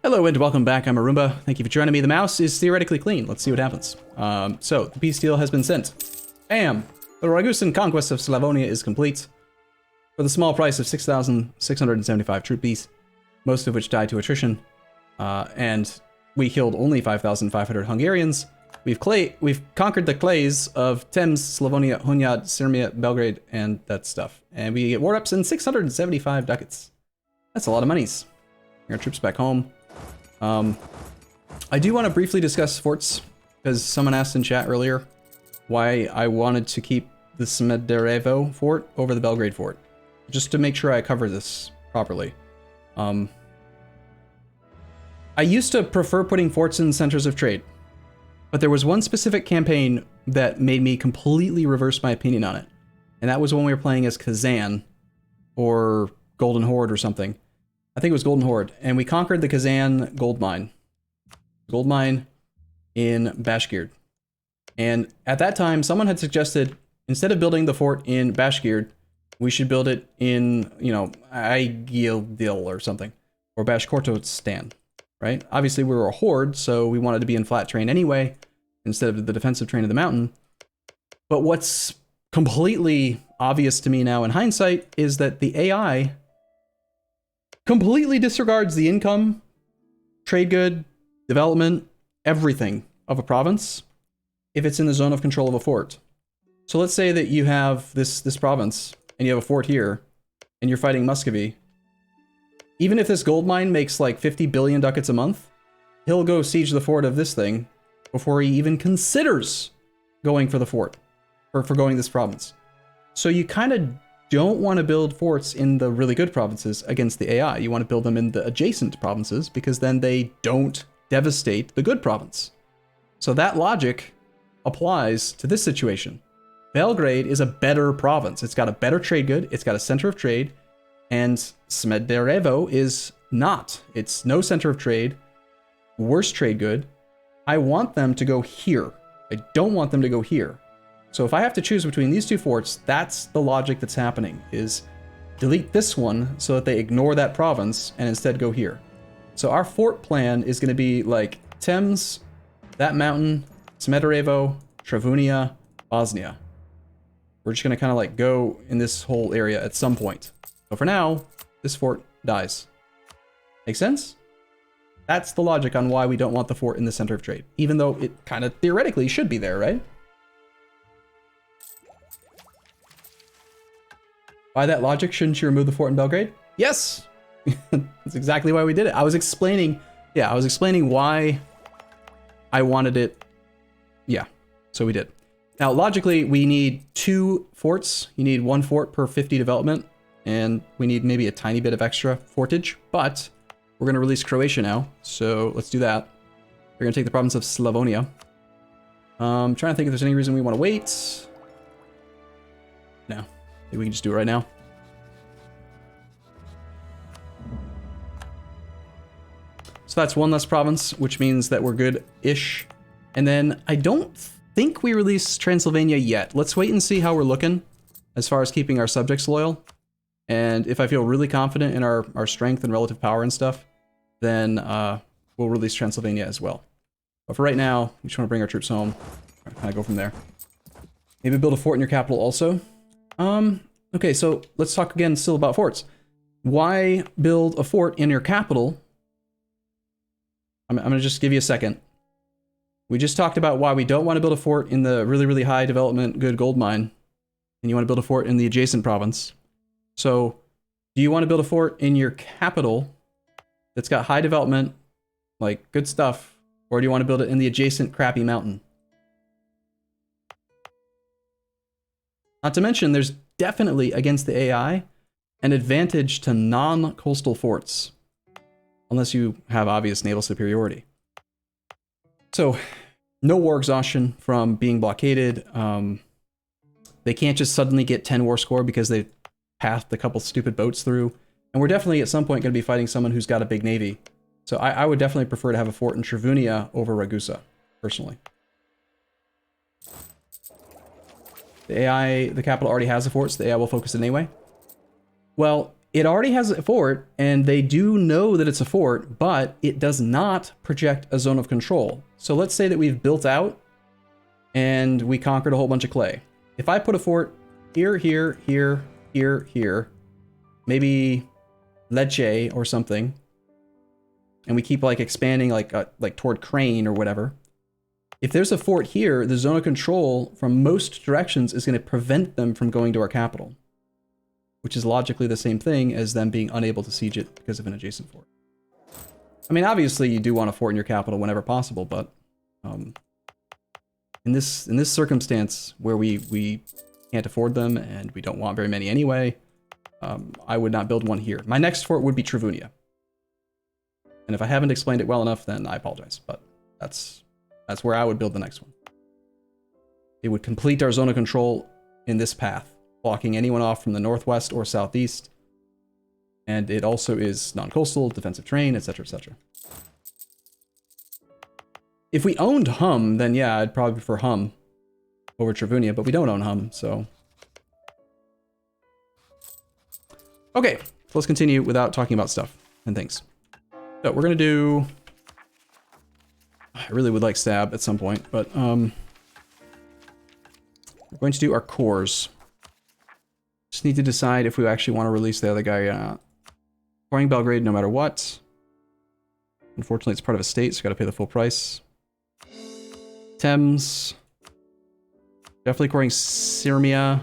Hello and welcome back, I'm Arumba. Thank you for joining me. The mouse is theoretically clean. Let's see what happens. So, the peace deal has been sent. Bam! The Ragusan Conquest of Slavonia is complete. For the small price of 6,675 troop piece, most of which died to attrition. And we killed only 5,500 Hungarians. We've conquered the clays of Thames, Slavonia, Hunyad, Sirmia, Belgrade, and that stuff. And we get war ups and 675 ducats. That's a lot of monies. Bring our troops back home. I do want to briefly discuss forts, because someone asked in chat earlier why I wanted to keep the Smederevo fort over the Belgrade fort. Just to make sure I cover this properly. I used to prefer putting forts in centers of trade, but there was one specific campaign that made me completely reverse my opinion on it. And that was when we were playing as Kazan, or Golden Horde or something. I think it was Golden Horde, and we conquered the Kazan gold mine. Gold mine in Bashgird. And at that time, someone had suggested, instead of building the fort in Bashgird, we should build it in, you know, Aigildil or something, or Bashkortostan, right? Obviously, we were a horde, so we wanted to be in flat terrain anyway, instead of the defensive terrain of the mountain. But what's completely obvious to me now in hindsight is that the AI completely disregards the income, trade good, development, everything of a province if it's in the zone of control of a fort. So let's say that you have this province and you have a fort here and you're fighting Muscovy. Even if this gold mine makes like 50 billion ducats a month, he'll go siege the fort of this thing before he even considers going for the fort, or for going this province. So you kind of don't want to build forts in the really good provinces against the AI. You want to build them in the adjacent provinces because then they don't devastate the good province. So that logic applies to this situation. Belgrade is a better province. It's got a better trade good. It's got a center of trade. And Smederevo is not. It's no center of trade. Worse trade good. I want them to go here. I don't want them to go here. So if I have to choose between these two forts, that's the logic that's happening, is delete this one so that they ignore that province and instead go here. So our fort plan is going to be like Thames, that mountain, Smederevo, Travunia, Bosnia. We're just going to kind of like go in this whole area at some point. So for now, this fort dies. Make sense? That's the logic on why we don't want the fort in the center of trade, even though it kind of theoretically should be there, right? By that logic, shouldn't you remove the fort in Belgrade? Yes! That's exactly why we did it. I was explaining why I wanted it. Yeah, so we did. Now, logically, we need 2 forts. You need 1 fort per 50 development, and we need maybe a tiny bit of extra fortage, but we're going to release Croatia now, so let's do that. We're going to take the province of Slavonia. I'm trying to think if there's any reason we want to wait. No. I think we can just do it right now. So that's 1 less province, which means that we're good-ish. And then I don't think we release Transylvania yet. Let's wait and see how we're looking as far as keeping our subjects loyal. And if I feel really confident in our strength and relative power and stuff, then we'll release Transylvania as well. But for right now, we just want to bring our troops home. Kind of go from there. Maybe build a fort in your capital also. Okay, so let's talk again still about forts. Why build a fort in your capital? I'm gonna just give you a second. We just talked about why we don't want to build a fort in the really, really high development, good gold mine. And you want to build a fort in the adjacent province. So, do you want to build a fort in your capital that's got high development, like good stuff, or do you want to build it in the adjacent crappy mountain? Not to mention, there's definitely, against the AI, an advantage to non-coastal forts. Unless you have obvious naval superiority. So, no war exhaustion from being blockaded. They can't just suddenly get 10 war score because they passed a couple stupid boats through. And we're definitely at some point going to be fighting someone who's got a big navy. So I would definitely prefer to have a fort in Travunia over Ragusa, personally. The AI, the capital already has a fort, so the AI will focus it anyway. Well, it already has a fort, and they do know that it's a fort, but it does not project a zone of control. So let's say that we've built out and we conquered a whole bunch of clay. If I put a fort here, here, here, here, here, maybe Lecce or something, and we keep like expanding like toward Crane or whatever. If there's a fort here, the zone of control from most directions is going to prevent them from going to our capital, which is logically the same thing as them being unable to siege it because of an adjacent fort. I mean, obviously you do want a fort in your capital whenever possible, but in this circumstance where we can't afford them and we don't want very many anyway, I would not build one here. My next fort would be Travunia. And if I haven't explained it well enough, then I apologize, but that's where I would build the next one. It would complete our zone of control in this path, blocking anyone off from the northwest or southeast. And it also is non-coastal, defensive terrain, etc., etc. If we owned Hum, then yeah, I'd probably prefer Hum over Travunia, but we don't own Hum, so... Okay, so let's continue without talking about stuff and things. So we're gonna do... I really would like Stab at some point, but we're going to do our cores. Just need to decide if we actually want to release the other guy. Coring Belgrade no matter what. Unfortunately, it's part of a state, so got to pay the full price. Thames. Definitely coring Sirmia.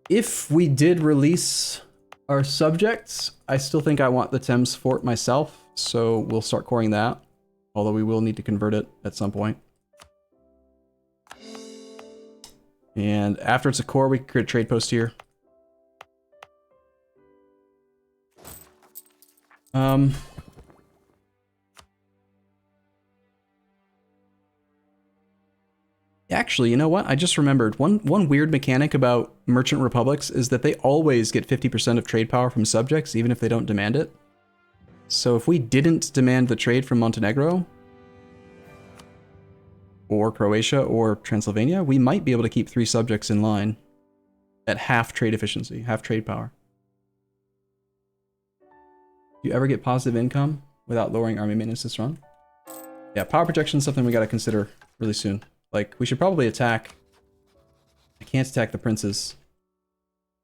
If we did release our subjects, I still think I want the Thames fort myself, so we'll start coring that. Although we will need to convert it at some point. And after it's a core, we can create a trade post here. Actually, you know what? I just remembered one weird mechanic about merchant republics is that they always get 50% of trade power from subjects, even if they don't demand it. So if we didn't demand the trade from Montenegro, or Croatia, or Transylvania, we might be able to keep 3 subjects in line at half trade efficiency, half trade power. Do you ever get positive income without lowering army maintenance this run? Yeah, power projection is something we got to consider really soon. Like, we should probably attack... I can't attack the princes.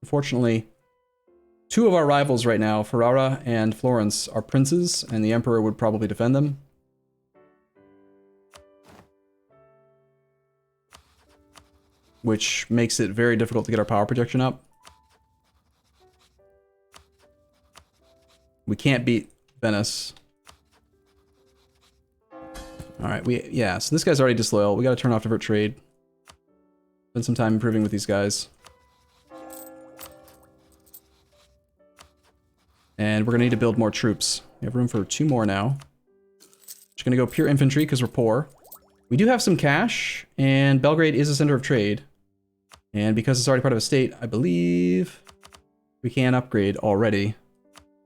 Unfortunately, 2 of our rivals right now, Ferrara and Florence, are princes, and the Emperor would probably defend them. Which makes it very difficult to get our power projection up. We can't beat Venice. Alright, yeah, so this guy's already disloyal. We gotta turn off divert trade. Spend some time improving with these guys. And we're gonna need to build more troops. We have room for 2 more now. Just gonna go pure infantry because we're poor. We do have some cash, and Belgrade is a center of trade. And because it's already part of a state, I believe we can upgrade already.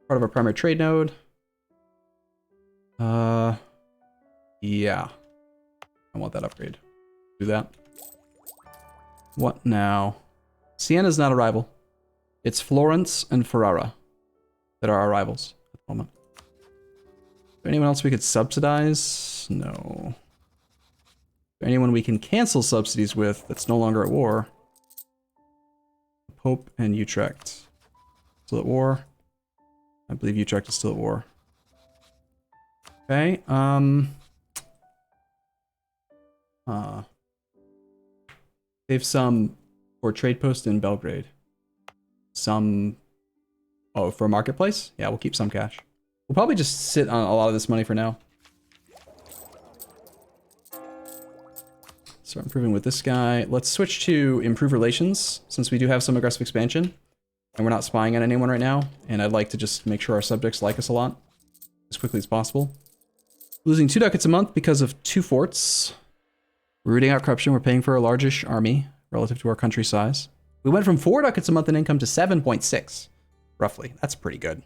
Part of our primary trade node. Yeah. I want that upgrade. Do that. What now? Siena's not a rival. It's Florence and Ferrara that are our rivals at the moment. Is there anyone else we could subsidize? No. Is there anyone we can cancel subsidies with that's no longer at war? Pope and Utrecht. Still at war. I believe Utrecht is still at war. Okay, they have some for trade post in Belgrade. Some... Oh, for a marketplace? Yeah, we'll keep some cash. We'll probably just sit on a lot of this money for now. Start improving with this guy. Let's switch to improve relations, since we do have some aggressive expansion. And we're not spying on anyone right now. And I'd like to just make sure our subjects like us a lot. As quickly as possible. Losing 2 ducats a month because of 2 forts. We're rooting out corruption. We're paying for a largish army relative to our country size. We went from 4 ducats a month in income to 7.6. Roughly. That's pretty good.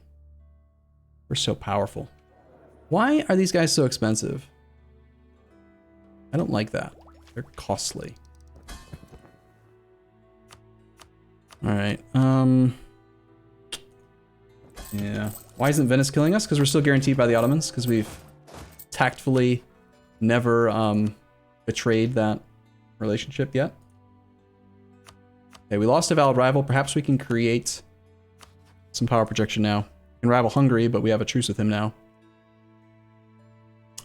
We're so powerful. Why are these guys so expensive? I don't like that. They're costly. Alright, Yeah. Why isn't Venice killing us? Because we're still guaranteed by the Ottomans, because we've tactfully never betrayed that relationship yet. Okay, we lost a valid rival. Perhaps we can create some power projection now. We can rival Hungary, but we have a truce with him now.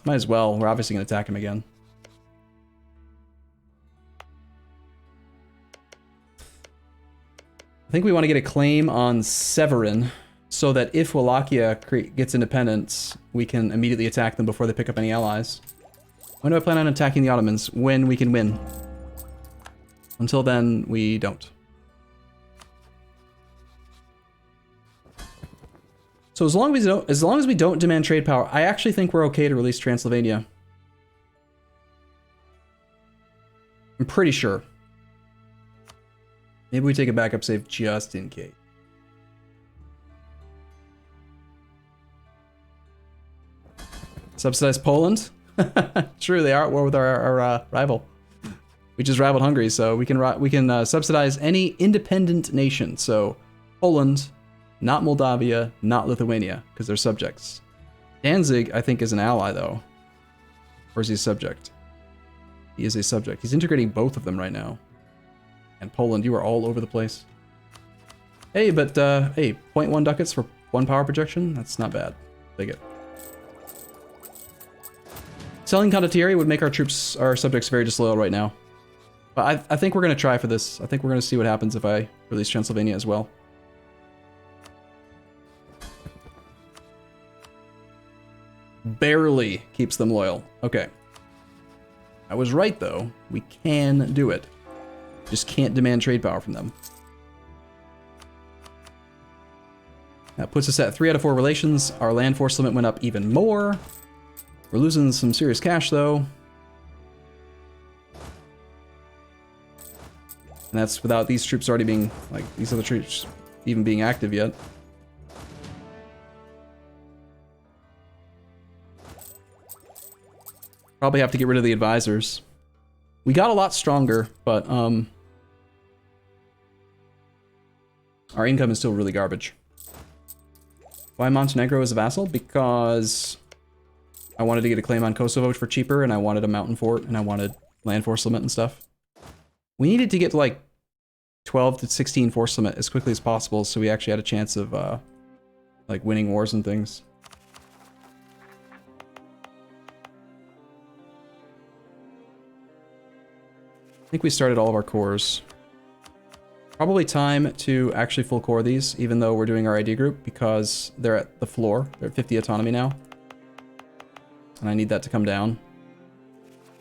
Might as well. We're obviously going to attack him again. I think we want to get a claim on Severin, so that if Wallachia gets independence, we can immediately attack them before they pick up any allies. When do I plan on attacking the Ottomans? When we can win. Until then, we don't. So as long as we don't demand trade power, I actually think we're okay to release Transylvania. I'm pretty sure. Maybe we take a backup save just in case. Subsidize Poland? True, they are at war with our rival. We just rivaled Hungary, so we can subsidize any independent nation. So Poland, not Moldavia, not Lithuania, because they're subjects. Danzig, I think, is an ally, though. Or is he a subject? He is a subject. He's integrating both of them right now. And Poland, you are all over the place. Hey, but, hey, 0.1 ducats for 1 power projection? That's not bad. Take it. Selling condottieri would make our troops, our subjects, very disloyal right now. But I think we're going to try for this. I think we're going to see what happens if I release Transylvania as well. Barely keeps them loyal. Okay. I was right, though. We can do it. Just can't demand trade power from them. That puts us at 3 out of 4 relations. Our land force limit went up even more. We're losing some serious cash, though. And that's without these troops already being, like, these other troops even being active yet. Probably have to get rid of the advisors. We got a lot stronger, but, our income is still really garbage. Why Montenegro is a vassal? Because I wanted to get a claim on Kosovo for cheaper, and I wanted a mountain fort, and I wanted land force limit and stuff. We needed to get to like 12 to 16 force limit as quickly as possible, so we actually had a chance of like winning wars and things. I think we started all of our cores. Probably time to actually full core these, even though we're doing our ID group, because they're at the floor. They're at 50 autonomy now. And I need that to come down.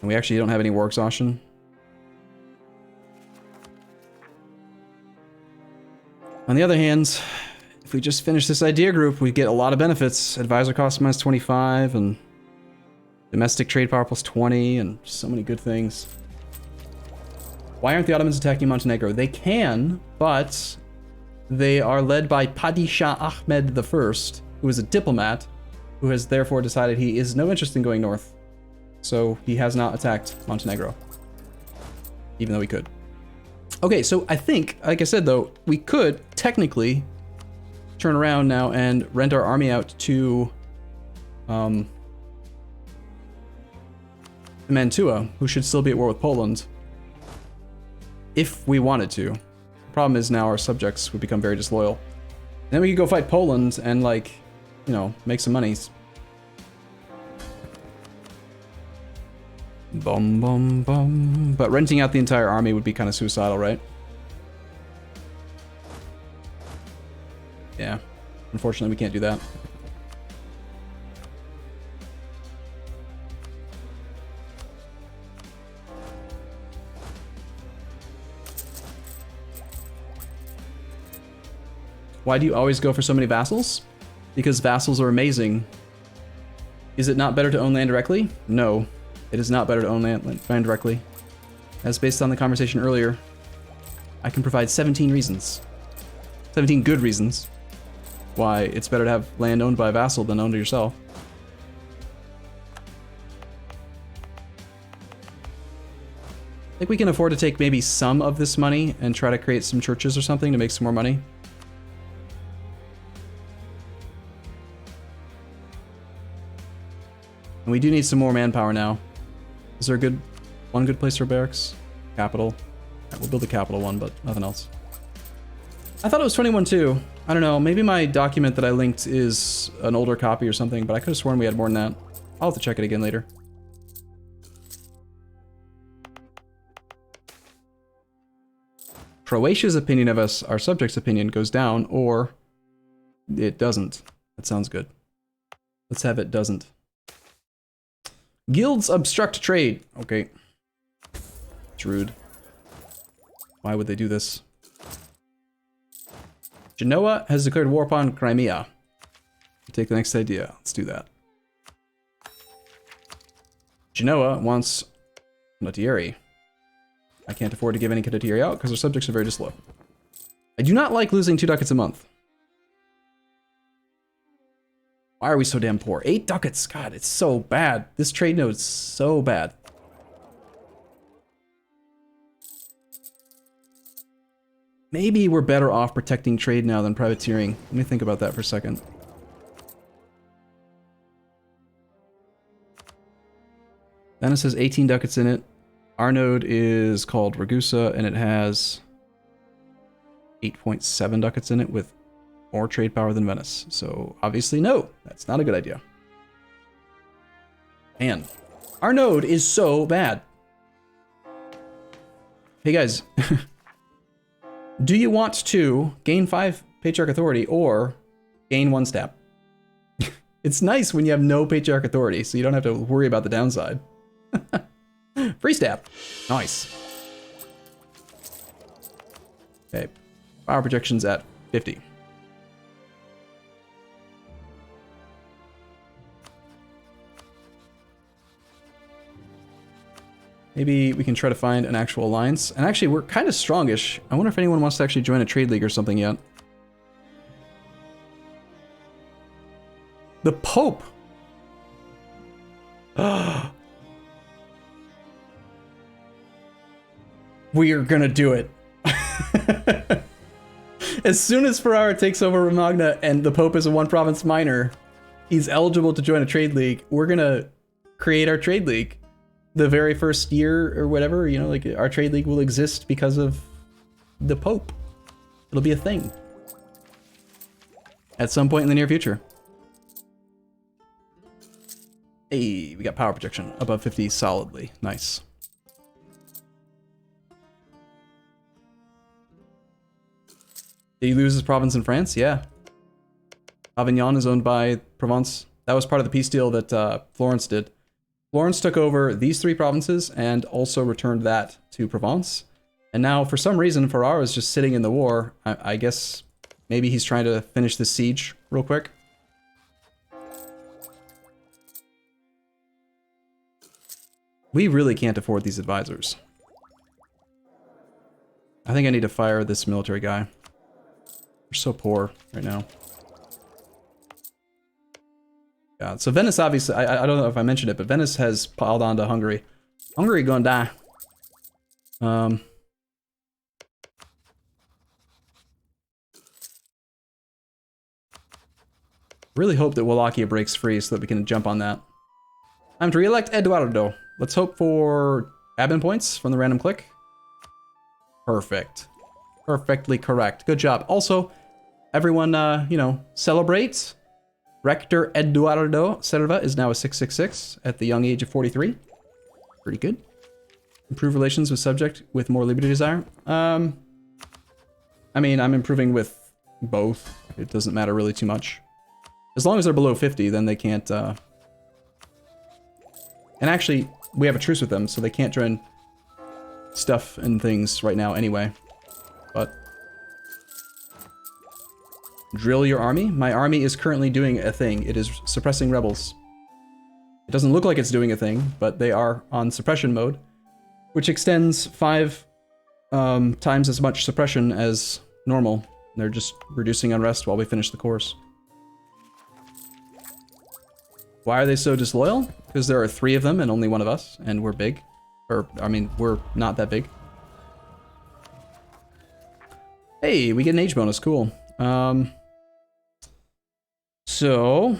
And we actually don't have any war exhaustion. On the other hand, if we just finish this idea group, we get a lot of benefits. Advisor cost minus 25, and domestic trade power plus 20, and so many good things. Why aren't the Ottomans attacking Montenegro? They can, but they are led by Padishah Ahmed I, who is a diplomat, who has therefore decided he is no interest in going north. So he has not attacked Montenegro, even though he could. Okay, so I think, like I said though, we could technically turn around now and rent our army out to Mantua, who should still be at war with Poland. If we wanted to. The problem is now our subjects would become very disloyal. Then we could go fight Poland and, like, you know, make some money. Bum, bum, bum. But renting out the entire army would be kind of suicidal, right? Yeah. Unfortunately, we can't do that. Why do you always go for so many vassals? Because vassals are amazing. Is it not better to own land directly? No, it is not better to own land directly. As based on the conversation earlier, I can provide 17 reasons. 17 good reasons why it's better to have land owned by a vassal than owned yourself. I think we can afford to take maybe some of this money and try to create some churches or something to make some more money. And we do need some more manpower now. Is there one good place for barracks? Capital. Right, we'll build the capital one, but nothing else. I thought it was 21 too. I don't know, maybe my document that I linked is an older copy or something, but I could have sworn we had more than that. I'll have to check it again later. Croatia's opinion of us, our subjects' opinion, goes down, or it doesn't. That sounds good. Let's have it doesn't. Guilds obstruct trade. Okay. It's rude. Why would they do this? Genoa has declared war upon Crimea. Take the next idea. Let's do that. Genoa wants condottieri. I can't afford to give any condottieri out because our subjects are very disloyal. I do not like losing 2 ducats a month. Why are we so damn poor? 8 ducats. God, it's so bad. This trade node is so bad. Maybe we're better off protecting trade now than privateering. Let me think about that for a second. Venice has 18 ducats in it. Our node is called Ragusa, and it has 8.7 ducats in it with more trade power than Venice. So obviously no, that's not a good idea. Man, our node is so bad. Hey guys, do you want to gain 5 patriarch authority or gain 1 stab? It's nice when you have no patriarch authority, so you don't have to worry about the downside. Free stab. Nice. Okay, power projection's at 50. Maybe we can try to find an actual alliance. And actually, we're kind of strongish. I wonder if anyone wants to actually join a trade league or something yet. The Pope! We are gonna do it. As soon as Ferrara takes over Romagna and the Pope is a 1-province minor, he's eligible to join a trade league. We're gonna create our trade league. The very first year or whatever, you know, like our trade league will exist because of the Pope. It'll be a thing. At some point in the near future. Hey, we got power projection above 50 solidly. Nice. Did he lose his province in France? Yeah. Avignon is owned by Provence. That was part of the peace deal that Florence did. Florence took over these 3 provinces and also returned that to Provence. And now, for some reason, Ferrara is just sitting in the war. I guess maybe he's trying to finish this siege real quick. We really can't afford these advisors. I think I need to fire this military guy. We're so poor right now. Yeah, so Venice, obviously, I don't know if I mentioned it, but Venice has piled on to Hungary. Hungary gonna die. Really hope that Wallachia breaks free so that we can jump on that. Time to re-elect Eduardo. Let's hope for admin points from the random click. Perfect. Perfectly correct. Good job. Also, everyone, you know, celebrate. Rector Eduardo Serva is now a 666 at the young age of 43. Pretty good. Improve relations with subject with more liberty desire. I mean, I'm improving with both. It doesn't matter really too much. As long as they're below 50, then they can't, And actually, we have a truce with them, so they can't join stuff and things right now anyway. But drill your army. My army is currently doing a thing. It is suppressing rebels. It doesn't look like it's doing a thing, but they are on suppression mode, which extends 5 times as much suppression as normal. They're just reducing unrest while we finish the course. Why are they so disloyal? Because there are 3 of them and only 1 of us, and we're big. Or, I mean, we're not that big. Hey, we get an age bonus. Cool. So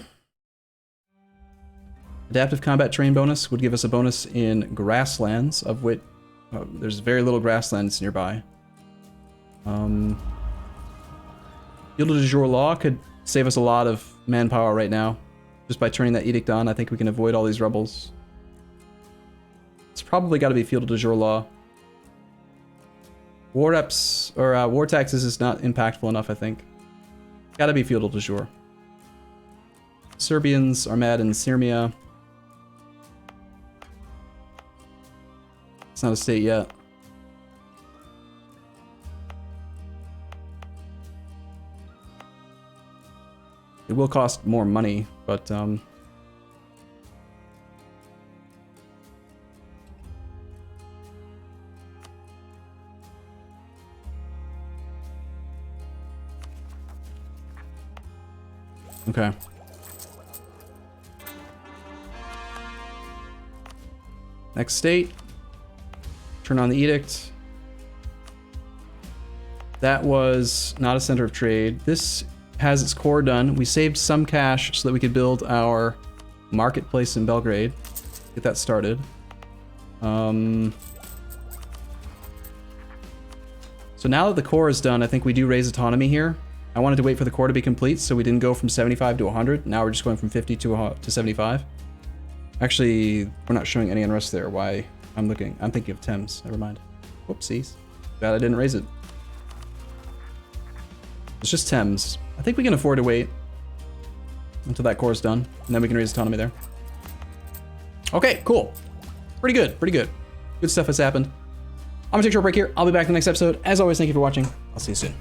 Adaptive combat terrain bonus would give us a bonus in grasslands, of which there's very little grasslands nearby. Field de jour law could save us a lot of manpower right now. Just by turning that edict on, I think we can avoid all these rebels. It's probably got to be field de jour law. War reps, or war taxes is not impactful enough, I think. Gotta be field de jour. Serbians are mad in Sirmia. It's not a state yet. It will cost more money, but okay. Next state. Turn on the edict. That was not a center of trade. This has its core done. We saved some cash so that we could build our marketplace in Belgrade. Get that started. So now that the core is done, I think we do raise autonomy here. I wanted to wait for the core to be complete, so we didn't go from 75 to 100. Now we're just going from 50 to 75. Actually, we're not showing any unrest there. Why? I'm thinking of Thames. Never mind. Whoopsies. Glad I didn't raise it. It's just Thames. I think we can afford to wait until that core is done, and then we can raise autonomy there. Okay, cool. Pretty good, pretty good. Good stuff has happened. I'm gonna take a short break here. I'll be back in the next episode. As always, thank you for watching. I'll see you soon.